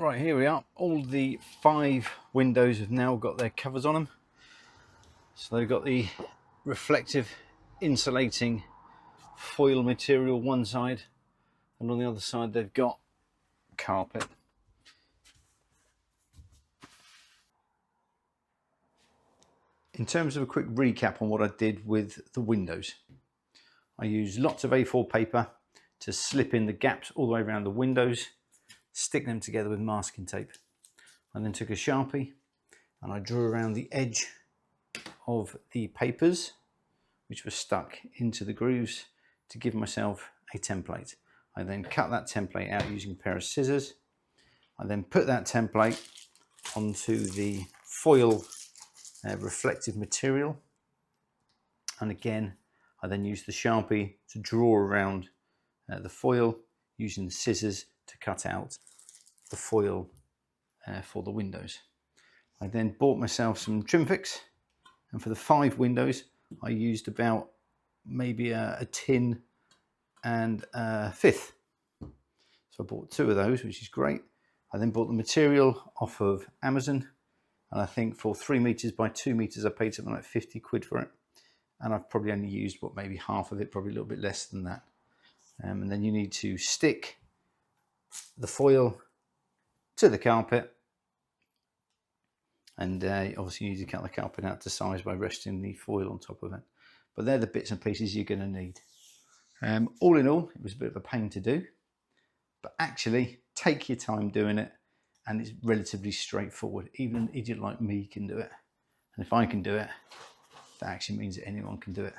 Right, here we are. All the 5 windows have now got their covers on them. So they've got the reflective insulating foil material one side, and on the other side they've got carpet. In terms of a quick recap on what I did with the windows, I used lots of A4 paper to slip in the gaps all the way around the windows, stick them together with masking tape. I then took a Sharpie and I drew around the edge of the papers which were stuck into the grooves to give myself a template. I then cut that template out using a pair of scissors. I then put that template onto the foil reflective material, and again I then used the Sharpie to draw around the foil using the scissors to cut out the foil for the windows. I then bought myself some trim fix, and for the 5 windows I used about maybe a tin and a fifth. So I bought 2 of those, which is great. I then bought the material off of Amazon, and I think for 3 meters by 2 meters I paid something like 50 quid for it, and I've probably only used maybe half of it, probably a little bit less than that. And then you need to stick the foil to the carpet, and obviously you need to cut the carpet out to size by resting the foil on top of it. But they're the bits and pieces you're going to need. All in all, it was a bit of a pain to do, but actually take your time doing it, and it's relatively straightforward. Even an idiot like me can do it, and if I can do it, that actually means that anyone can do it.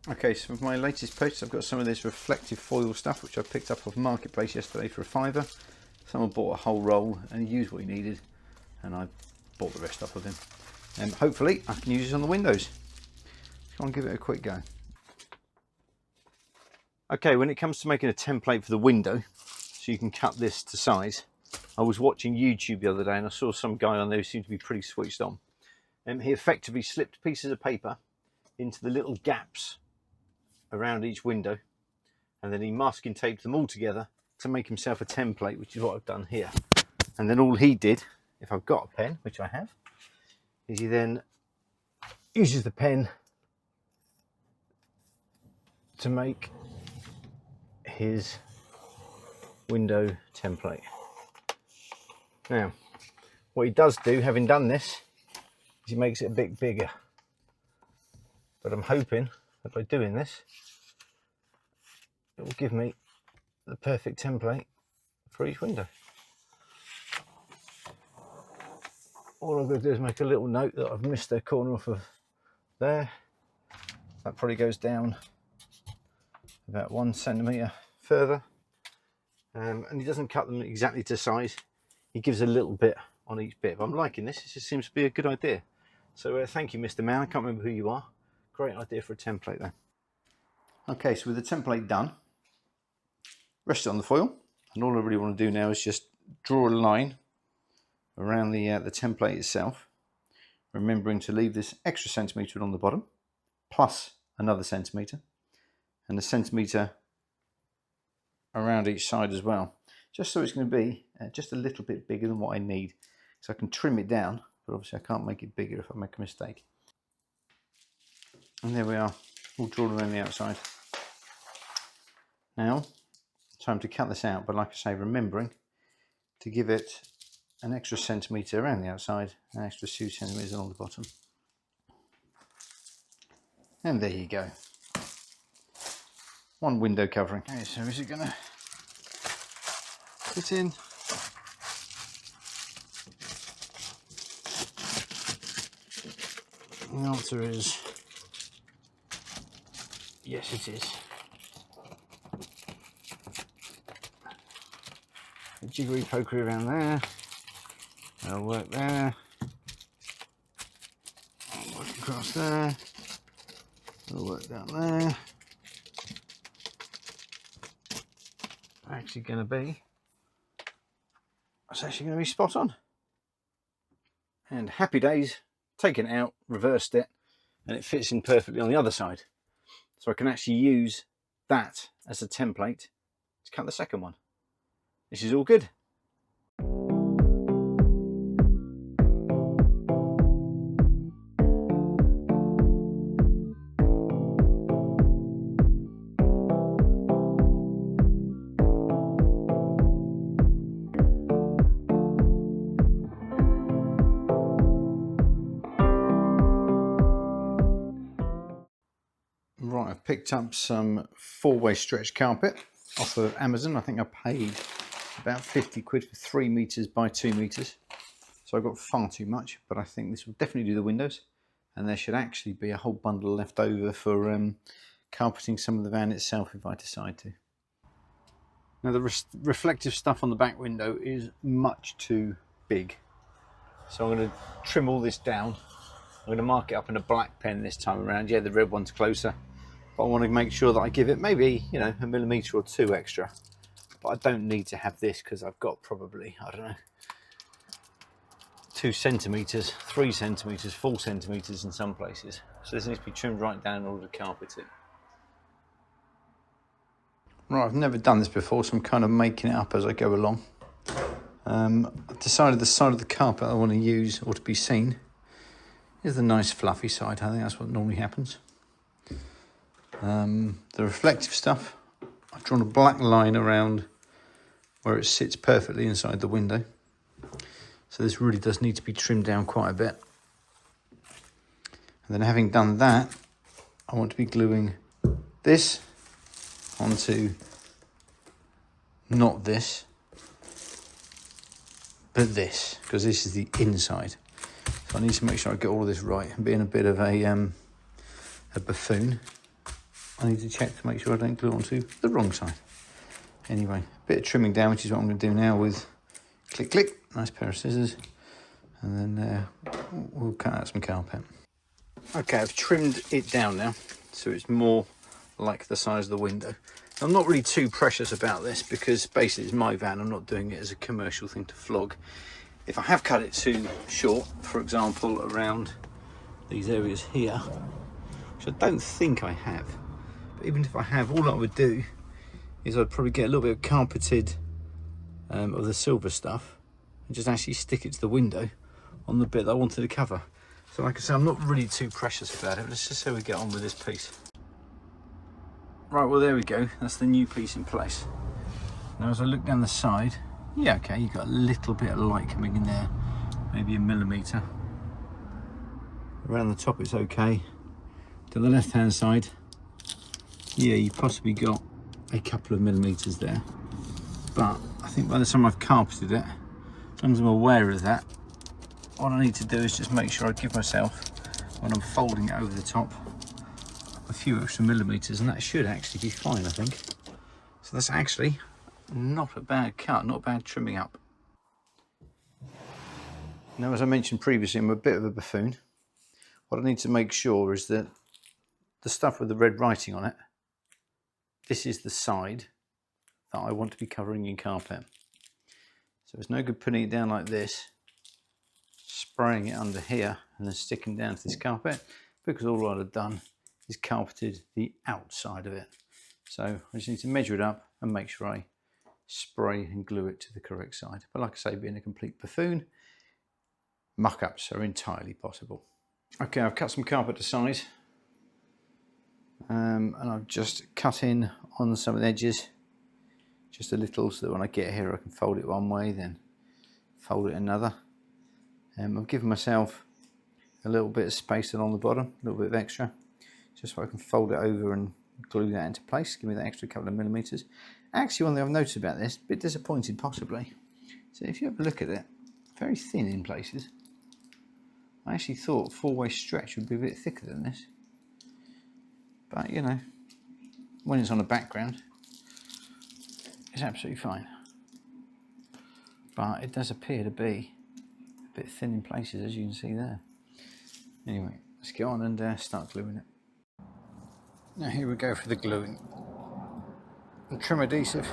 Okay, so for my latest post I've got some of this reflective foil stuff which I picked up off Marketplace yesterday for £5. Someone bought a whole roll and he used what he needed, and I bought the rest off of him. And hopefully I can use this on the windows. Let's go and give it a quick go. Okay, when it comes to making a template for the window, so you can cut this to size, I was watching YouTube the other day and I saw some guy on there who seemed to be pretty switched on. He effectively slipped pieces of paper into the little gaps around each window, and then he masking taped them all together to make himself a template, which is what I've done here. And then all he did, if I've got a pen, which I have, is he then uses the pen to make his window template. Now, what he does do, having done this, is he makes it a bit bigger. But I'm hoping that by doing this, it will give me the perfect template for each window. All I'm going to do is make a little note that I've missed a corner off of there. That probably goes down about 1 centimetre further. And he doesn't cut them exactly to size. He gives a little bit on each bit. But I'm liking this. It just seems to be a good idea. So thank you, Mr. Man. I can't remember who you are. Great idea for a template there. Okay, so with the template done, rest it on the foil, and all I really want to do now is just draw a line around the template itself, remembering to leave this extra centimetre on the bottom, plus another centimetre, and a centimetre around each side as well, just so it's going to be just a little bit bigger than what I need. So I can trim it down, but obviously I can't make it bigger if I make a mistake. And there we are, all drawn around the outside. Now, time to cut this out, but like I say, remembering to give it an extra centimetre around the outside, an extra 2 centimetres along the bottom. And there you go. One window covering. Okay, so is it going to fit in? The answer is yes, it is. A jiggery pokery around there. That'll work there. I'll work across there. It'll work down there. Actually going to be, it's actually going to be spot on. And happy days, taken it out, reversed it, and it fits in perfectly on the other side. So I can actually use that as a template to cut the second one. This is all good. Right, I've picked up some 4-way stretch carpet off of Amazon. I think I paid about 50 quid for 3 meters by 2 meters. So I got far too much, but I think this will definitely do the windows. And there should actually be a whole bundle left over for carpeting some of the van itself if I decide to. Now the reflective stuff on the back window is much too big. So I'm going to trim all this down. I'm going to mark it up in a black pen this time around. Yeah, the red one's closer. But I want to make sure that I give it maybe, you know, a millimetre or 2 extra. But I don't need to have this because I've got probably, I don't know, 2 centimetres, 3 centimetres, 4 centimetres in some places. So this needs to be trimmed right down in order to carpet it. Right, I've never done this before, so I'm kind of making it up as I go along. I've decided the side of the carpet I want to use or to be seen is the nice fluffy side. I think that's what normally happens. The reflective stuff, I've drawn a black line around where it sits perfectly inside the window. So this really does need to be trimmed down quite a bit. And then having done that, I want to be gluing this onto not this, but this, because this is the inside. So I need to make sure I get all of this right. And being a bit of a buffoon, I need to check to make sure I don't glue onto the wrong side. Anyway, a bit of trimming down, which is what I'm going to do now with click, click, nice pair of scissors. And then we'll cut out some carpet. Okay, I've trimmed it down now, so it's more like the size of the window. I'm not really too precious about this because basically it's my van. I'm not doing it as a commercial thing to flog. If I have cut it too short, for example, around these areas here, which I don't think I have, but even if I have, all I would do is I'd probably get a little bit of carpeted of the silver stuff and just actually stick it to the window on the bit that I wanted to cover. So like I say, I'm not really too precious about it. Let's just see how we get on with this piece. Right, well there we go. That's the new piece in place. Now as I look down the side, yeah, okay, you've got a little bit of light coming in there, maybe a millimetre. Around the top it's okay. To the left hand side, yeah, you possibly got a couple of millimetres there. But I think by the time I've carpeted it, as long as I'm aware of that, what I need to do is just make sure I give myself, when I'm folding it over the top, a few extra millimetres, and that should actually be fine, I think. So that's actually not a bad cut, not bad trimming up. Now, as I mentioned previously, I'm a bit of a buffoon. What I need to make sure is that the stuff with the red writing on it, this is the side that I want to be covering in carpet. So it's no good putting it down like this, spraying it under here and then sticking down to this carpet, because all I'd have done is carpeted the outside of it. So I just need to measure it up and make sure I spray and glue it to the correct side. But like I say, being a complete buffoon, muck-ups are entirely possible. Okay, I've cut some carpet to size, and I've just cut in on some of the edges just a little, so that when I get here I can fold it one way, then fold it another. I've given myself a little bit of space along the bottom, a little bit of extra, just so I can fold it over and glue that into place, give me that extra couple of millimetres. Actually, one thing I've noticed about this, a bit disappointed possibly, so if you have a look at it, very thin in places. I actually thought 4-way stretch would be a bit thicker than this, but you know, when it's on a background, it's absolutely fine. But it does appear to be a bit thin in places, as you can see there. Anyway, let's get on and start gluing it. Now here we go for the gluing. And trim adhesive.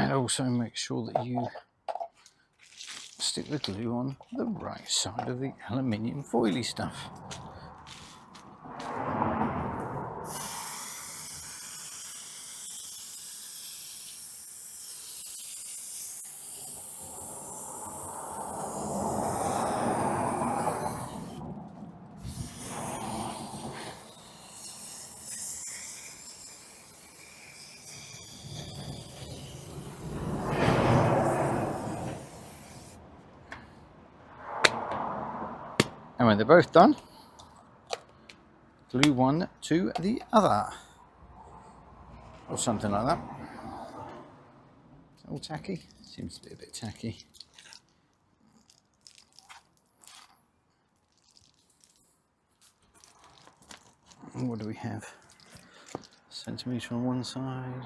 And also make sure that you stick the glue on the right side of the aluminium foily stuff. And when they're both done, glue one to the other, or something like that. Is that all tacky? Seems to be a bit tacky. And what do we have? Centimetre on one side.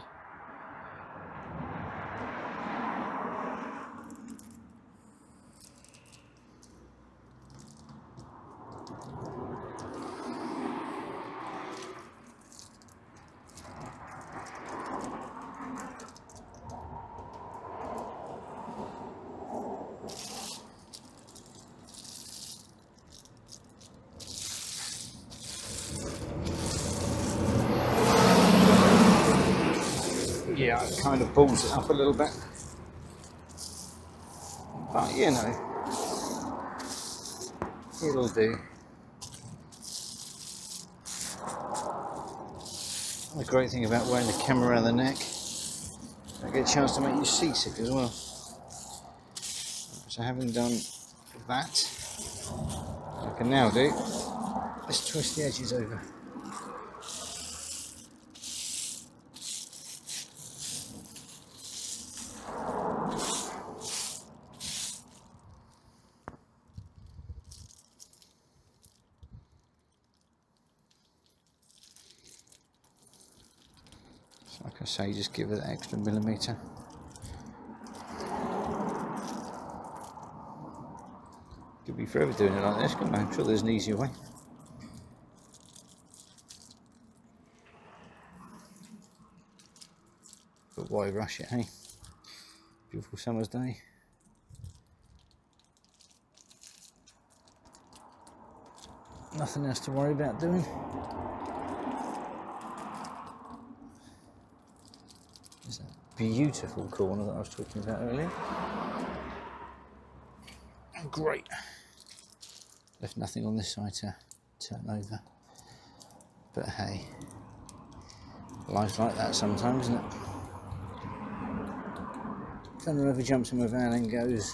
Yeah, it kind of balls it up a little bit, but you know, it'll do. The great thing about wearing the camera around the neck, I get a chance to make you seasick as well. So having done that, I can now do, let's twist the edges over. Like I say, just give it that extra millimetre. Could be forever doing it like this, couldn't I? I'm sure there's an easier way. But why rush it, hey? Beautiful summer's day. Nothing else to worry about doing. Beautiful corner that I was talking about earlier. Great. Left nothing on this side to turn over. But hey, life's like that sometimes, isn't it? Fella ever jumps in my van and goes,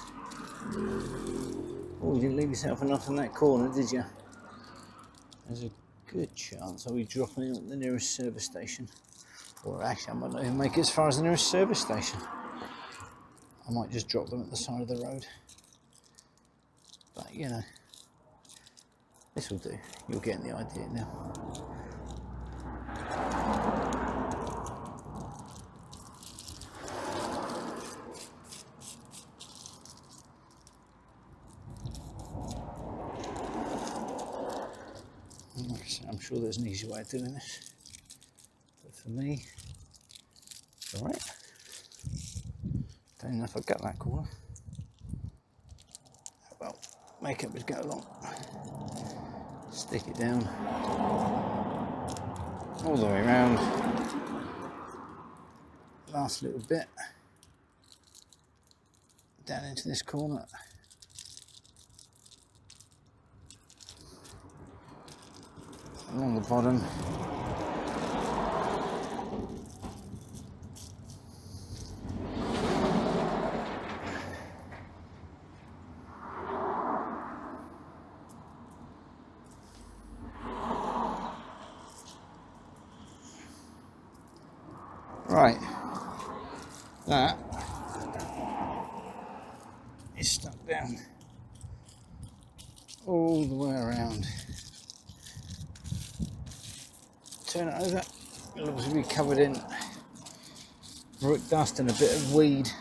"Oh, you didn't leave yourself enough in that corner, did you?" There's a good chance I'll be dropping in at the nearest service station. Or actually, I might not even make it as far as the nearest service station. I might just drop them at the side of the road. But you know, this will do. You're getting the idea now. Like I say, I'm sure there's an easy way of doing this. But for me, it's alright. Don't know if I got that corner. Well, make it as go along. Stick it down all the way around. Last little bit down into this corner. Along the bottom. Right, that is stuck down all the way around. Turn it over, it'll obviously be covered in brick dust and a bit of weed.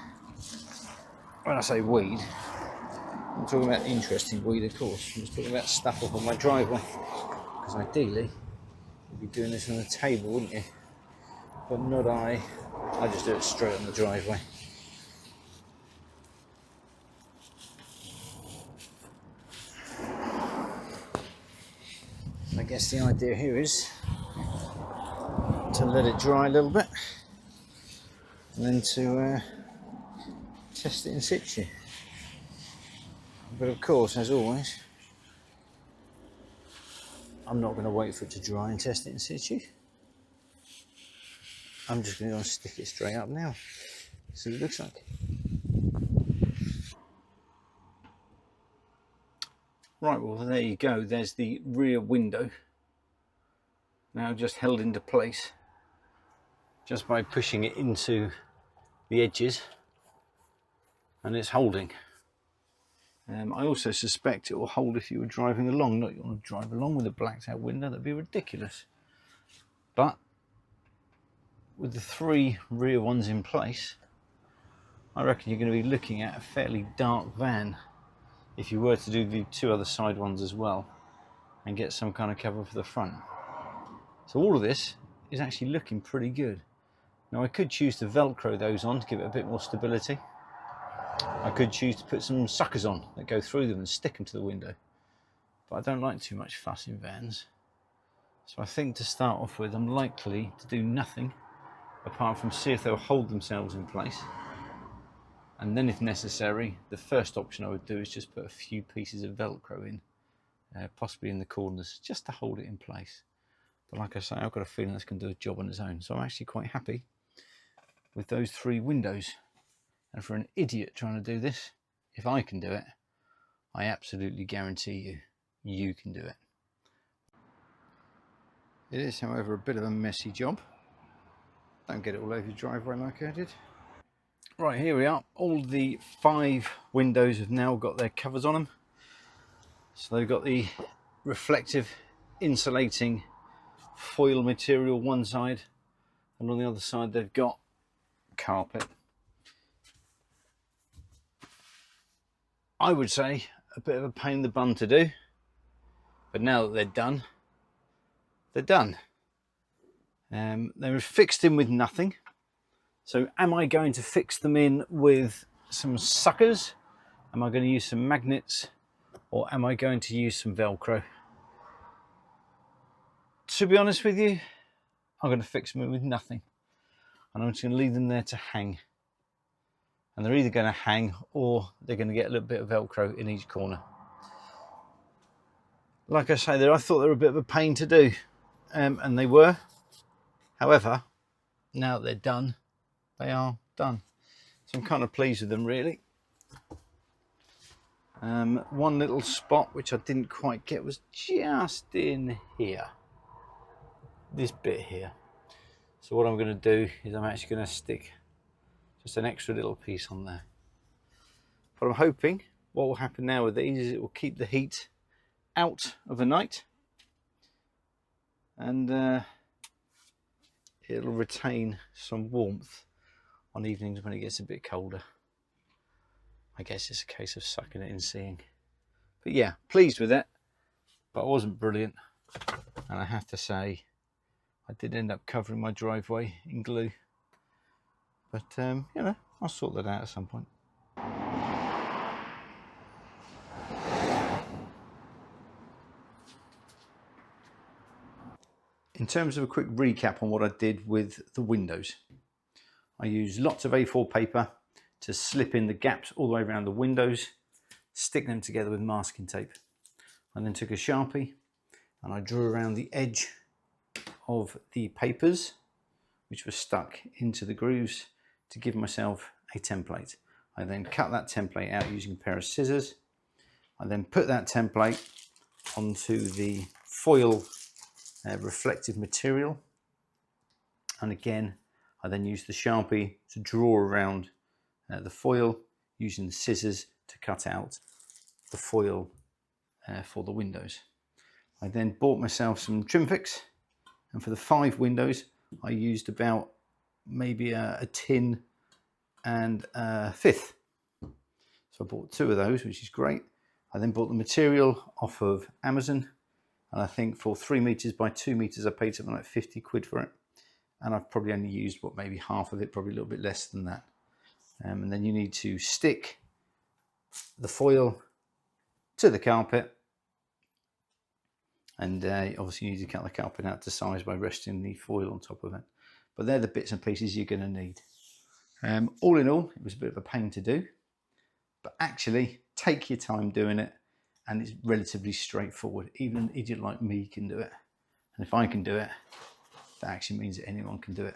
When I say weed, I'm talking about interesting weed, of course. I'm just talking about stuff up on my driveway, because ideally you'd be doing this on a table, wouldn't you? But not I just do it straight on the driveway. guess the idea here is to let it dry a little bit and then to test it in situ. But of course, as always, I'm not going to wait for it to dry and test it in situ. I'm just going to stick it straight up now. See what it looks like. Right, well there you go. There's the rear window. Now just held into place just by pushing it into the edges, and it's holding. I also suspect it will hold if you were driving along. Not you want to drive along with a blacked out window, that'd be ridiculous. But with the 3 rear ones in place, I reckon you're going to be looking at a fairly dark van if you were to do the 2 other side ones as well and get some kind of cover for the front. So all of this is actually looking pretty good. Now I could choose to velcro those on to give it a bit more stability. I could choose to put some suckers on that go through them and stick them to the window, but I don't like too much fuss in vans. So I think to start off with, I'm likely to do nothing apart from see if they'll hold themselves in place, and then if necessary, the first option I would do is just put a few pieces of velcro in, possibly in the corners, just to hold it in place. But like I say, I've got a feeling that's going to do a job on its own, so I'm actually quite happy with those 3 windows. And for an idiot trying to do this, if I can do it, I absolutely guarantee you can do it. It is, however, a bit of a messy job. Don't get it all over your driveway like I did. Right, here we are. All the 5 windows have now got their covers on them. So they've got the reflective insulating foil material one side, and on the other side they've got carpet. I would say a bit of a pain in the bum to do, but now that they're done, they're done. They're fixed in with nothing. So am I going to fix them in with some suckers? Am I going to use some magnets? Or am I going to use some Velcro? To be honest with you, I'm going to fix them in with nothing. And I'm just going to leave them there to hang. And they're either going to hang or they're going to get a little bit of Velcro in each corner. Like I say, I thought they were a bit of a pain to do. And they were. However, now that they're done, they are done. So I'm kind of pleased with them, really. One little spot which I didn't quite get was just in here. This bit here. So what I'm going to do is I'm actually going to stick just an extra little piece on there. But I'm hoping what will happen now with these is it will keep the heat out of the night, and it'll retain some warmth on evenings when it gets a bit colder. I guess it's a case of sucking it and seeing. But yeah, pleased with it, but it wasn't brilliant. And I have to say, I did end up covering my driveway in glue. But, you know, I'll sort that out at some point. In terms of a quick recap on what I did with the windows, I used lots of A4 paper to slip in the gaps all the way around the windows, stick them together with masking tape. I then took a Sharpie and I drew around the edge of the papers, which were stuck into the grooves, to give myself a template. I then cut that template out using a pair of scissors. I then put that template onto the foil reflective material, and again I then used the Sharpie to draw around the foil, using the scissors to cut out the foil for the windows. I then bought myself some trim fix, and for the 5 windows I used about maybe a tin and a fifth. So I bought 2 of those, which is great. I then bought the material off of Amazon, and I think for 3 meters by 2 meters I paid something like 50 quid for it, and I've probably only used what, maybe half of it, probably a little bit less than that. And then you need to stick the foil to the carpet, And obviously you need to cut the carpet out to size by resting the foil on top of it. But they're the bits and pieces you're going to need. All in all, it was a bit of a pain to do, but actually take your time doing it, and it's relatively straightforward. Even an idiot like me can do it. And if I can do it, that actually means that anyone can do it.